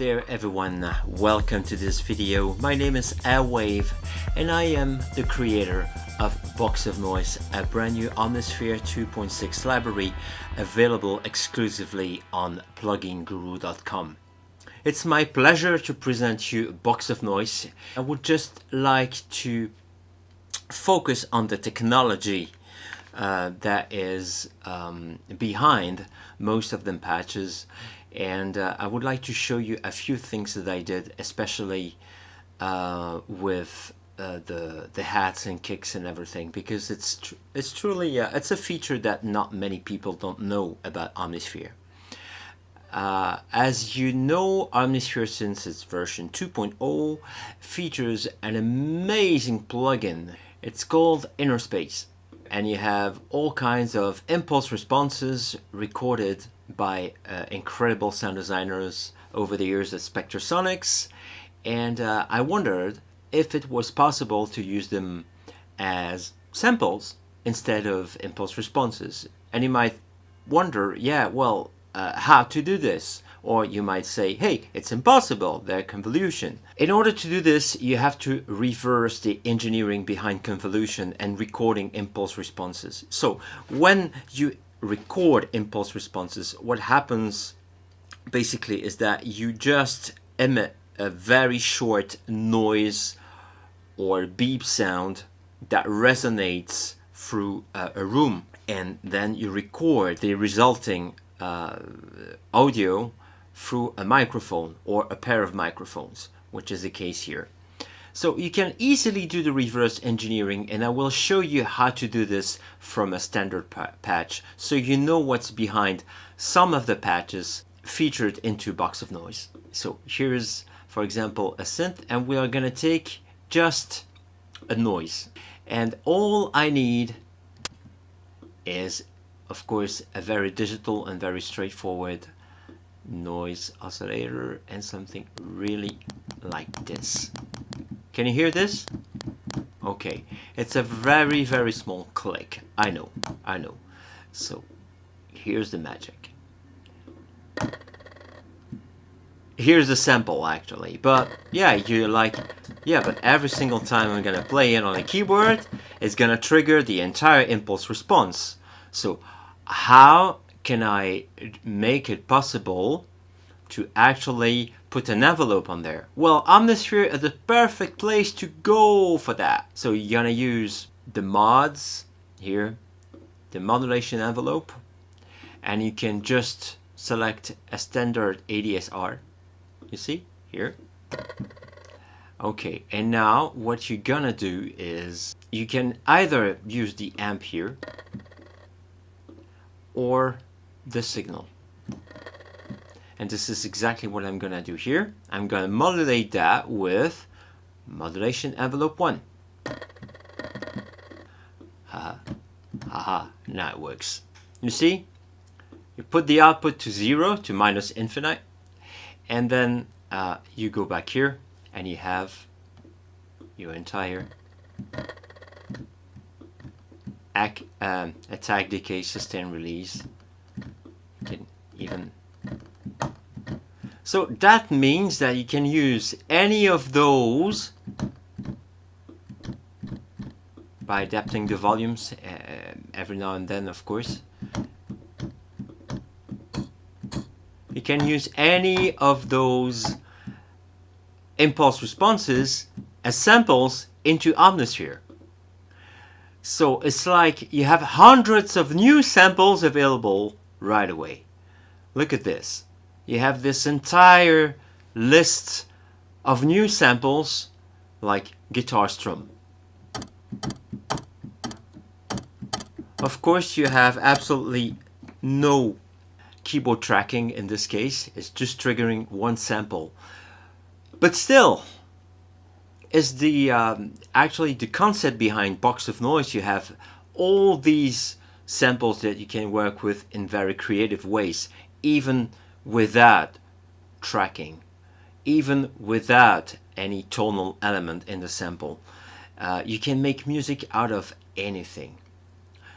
there everyone, welcome to this video. My name is Airwave and I am the creator of Box of Noise, a brand new Omnisphere 2.6 library available exclusively on pluginguru.com. It's my pleasure to present you Box of Noise. I would just like to focus on the technology that is behind most of them patches, and I would like to show you a few things that I did, especially with the hats and kicks and everything, because it's truly it's a feature that not many people don't know about Omnisphere. As you know, Omnisphere, since its version 2.0, features an amazing plugin. It's called Inner Space, and you have all kinds of impulse responses recorded by incredible sound designers over the years at Spectrasonics, and I wondered if it was possible to use them as samples instead of impulse responses. And you might wonder, yeah, well, how to do this? Or you might say, hey, it's impossible, they're convolution. In order to do this, you have to reverse the engineering behind convolution and recording impulse responses. So when you record impulse responses, what happens basically is that you just emit a very short noise or beep sound that resonates through a room, and then you record the resulting audio through a microphone or a pair of microphones, which is the case here. So you can easily do the reverse engineering, and I will show you how to do this from a standard patch, so you know what's behind some of the patches featured into Box of Noise. So here's, for example, a synth, and we are going to take just a noise, and all I need is, of course, a very digital and very straightforward noise oscillator and something really like this. Can you hear this? Okay, it's a very, very small click. I know. So here's the magic. Here's a sample actually, but yeah, you're like, yeah, but every single time I'm gonna play it on a keyboard, it's gonna trigger the entire impulse response. So how can I make it possible to actually put an envelope on there? Well, Omnisphere is the perfect place to go for that. So you're gonna use the mods here, the modulation envelope, and you can just select a standard ADSR. You see here? Okay, and now what you're gonna do is you can either use the amp here or the signal. And this is exactly what I'm gonna do here. I'm gonna modulate that with modulation envelope 1. Haha, now it works. You see? You put the output to 0, to minus infinite, and then you go back here and you have your entire attack, decay, sustain, release. You can even... So that means that you can use any of those by adapting the volumes every now and then, of course. You can use any of those impulse responses as samples into Omnisphere. So it's like you have hundreds of new samples available right away. Look at this. You have this entire list of new samples like guitar strum. Of course, you have absolutely no keyboard tracking in this case. It's just triggering one sample. But still, is the actually the concept behind Box of Noise. You have all these samples that you can work with in very creative ways, even without tracking, even without any tonal element in the sample. You can make music out of anything.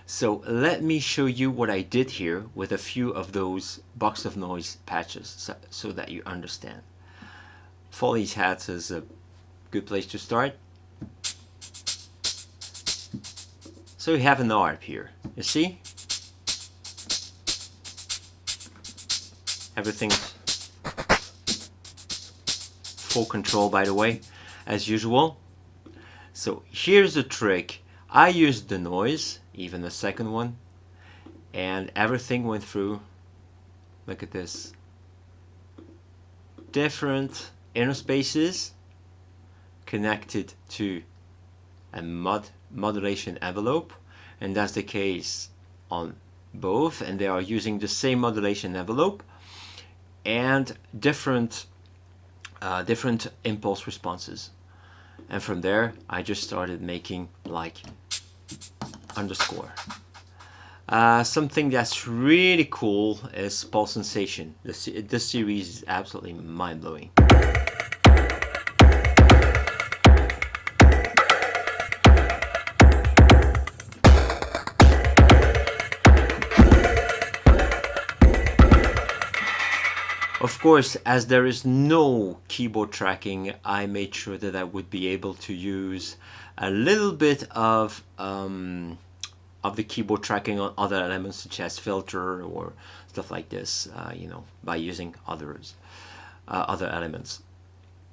So let me show you what I did here with a few of those Box of Noise patches so that you understand. Foley's hats is a good place to start. So we have an arp here, you see? Everything's full control, by the way, as usual. So here's the trick. I used the noise, even the second one, and everything went through. Look at this. Different inner spaces connected to a modulation envelope, and that's the case on both, and they are using the same modulation envelope and different impulse responses. And from there I just started making like underscore. Something that's really cool is pulse sensation. This series is absolutely mind-blowing. Of course, as there is no keyboard tracking, I made sure that I would be able to use a little bit of the keyboard tracking on other elements such as filter or stuff like this, you know, by using other elements.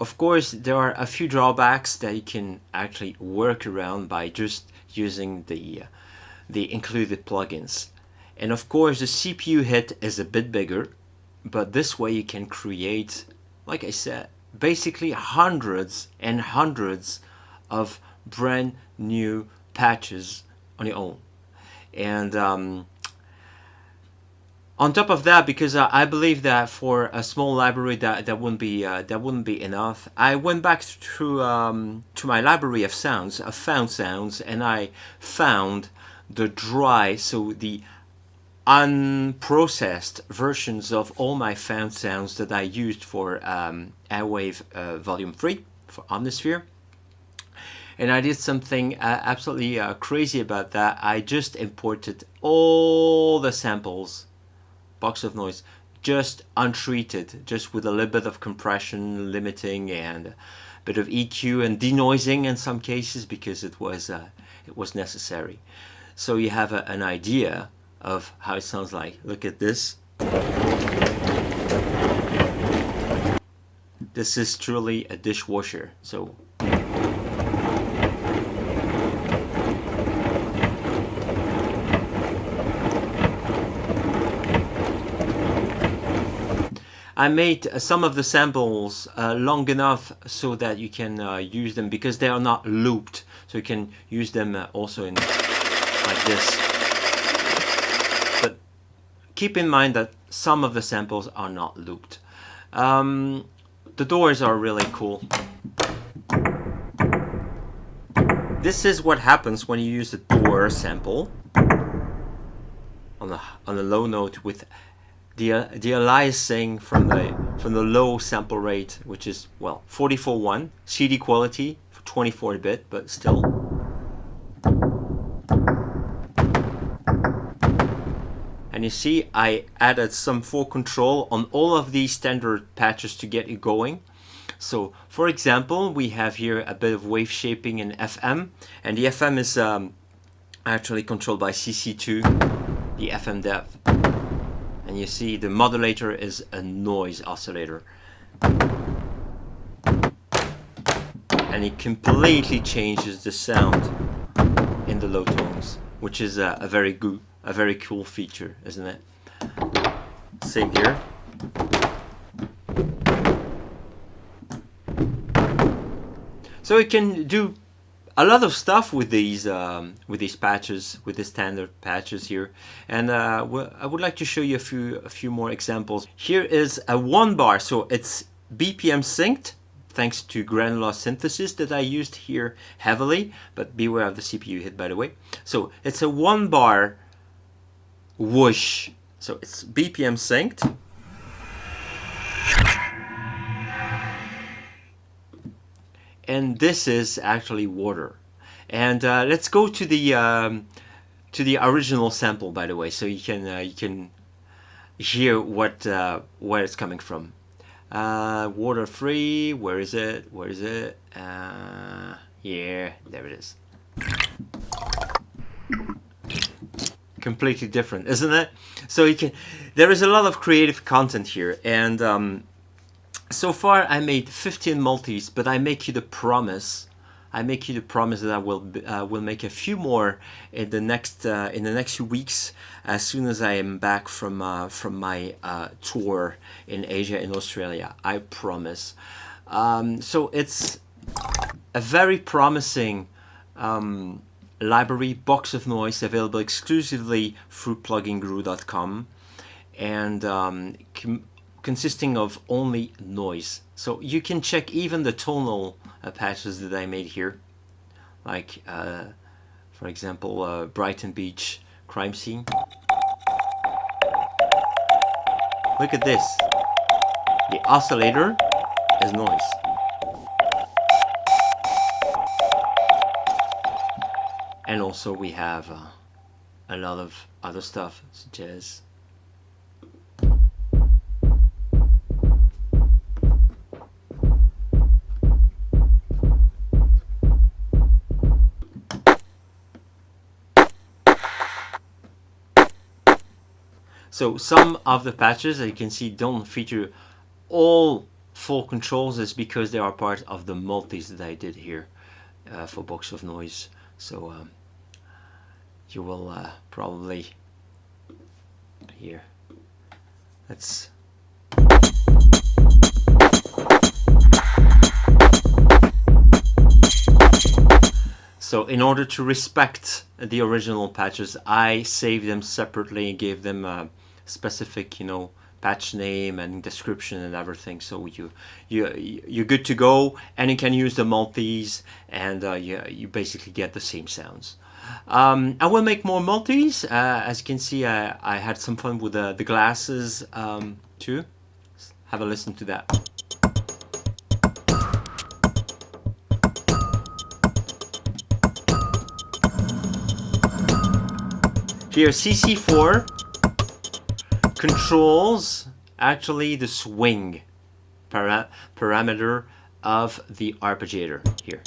Of course, there are a few drawbacks that you can actually work around by just using the included plugins. And of course, the CPU hit is a bit bigger, but this way you can create, like I said, basically hundreds and hundreds of brand new patches on your own. And on top of that, because I believe that for a small library that wouldn't be enough, I went back to my library of sounds, of found sounds, and I found the dry, so the unprocessed versions of all my found sounds that I used for Airwave Volume 3 for Omnisphere. And I did something absolutely crazy about that. I just imported all the samples, box of noise, just untreated, just with a little bit of compression, limiting, and a bit of EQ and denoising in some cases, because it was necessary. So you have an idea of how it sounds like. Look at this. This is truly a dishwasher. So I made some of the samples long enough so that you can use them, because they are not looped, so you can use them also in like this. But keep in mind that some of the samples are not looped. The doors are really cool. This is what happens when you use a door sample on the low note with the aliasing from the low sample rate, which is, well, 44.1 CD quality for 24-bit, but still. And you see, I added some full control on all of these standard patches to get it going. So, for example, we have here a bit of wave shaping in FM, and the FM is actually controlled by CC2, the FM dev. And you see the modulator is a noise oscillator. And it completely changes the sound in the low tones, which is a very cool feature, isn't it? Same here. So you can do a lot of stuff with these patches, with the standard patches here, and I would like to show you a few more examples. Here is a 1 bar, so it's BPM synced thanks to granular synthesis that I used here heavily, but beware of the CPU hit, by the way. So it's a 1 bar whoosh, so it's BPM synced. And this is actually water. And let's go to the original sample, by the way, so you can hear where it's coming from. Water free. Where is it? Where is it? Yeah, there it is. Completely different, isn't it? So you can. There is a lot of creative content here, and so far I made 15 multis, but I make you the promise. I make you the promise that I will make a few more in the next few weeks, as soon as I am back from my tour in Asia and Australia. I promise. So it's a very promising library, Box of Noise, available exclusively through pluginguru.com, and consisting of only noise. So you can check even the tonal patches that I made here, like for example, Brighton Beach crime scene. Look at this. The oscillator is noise. And also we have a lot of other stuff, such as so some of the patches that you can see don't feature all full controls, is because they are part of the multis that I did here for Box of Noise. So you will probably here. Let's so in order to respect the original patches, I saved them separately and gave them a specific, patch name and description and everything. So you're good to go, and you can use the multis, and you basically get the same sounds. I will make more multis. As you can see, I had some fun with the glasses too. Have a listen to that. Here, CC4 controls actually the swing parameter of the arpeggiator here.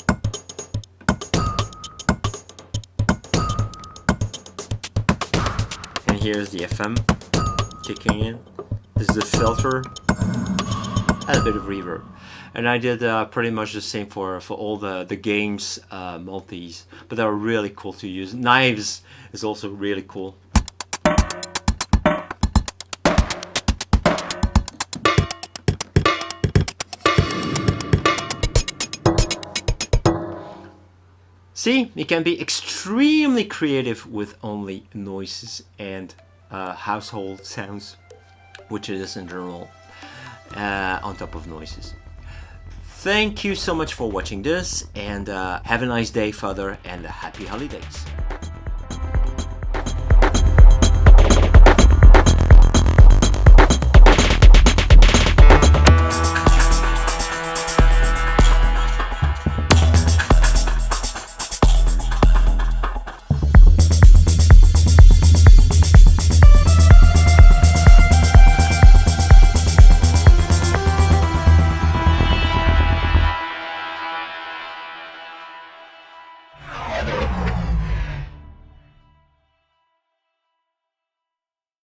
And here's the FM kicking in. This is the filter and a bit of reverb. And I did pretty much the same for all the games multis, but they're really cool to use. Knives is also really cool. See, you can be extremely creative with only noises and household sounds, which it is in general, on top of noises. Thank you so much for watching this, and have a nice day further, and happy holidays.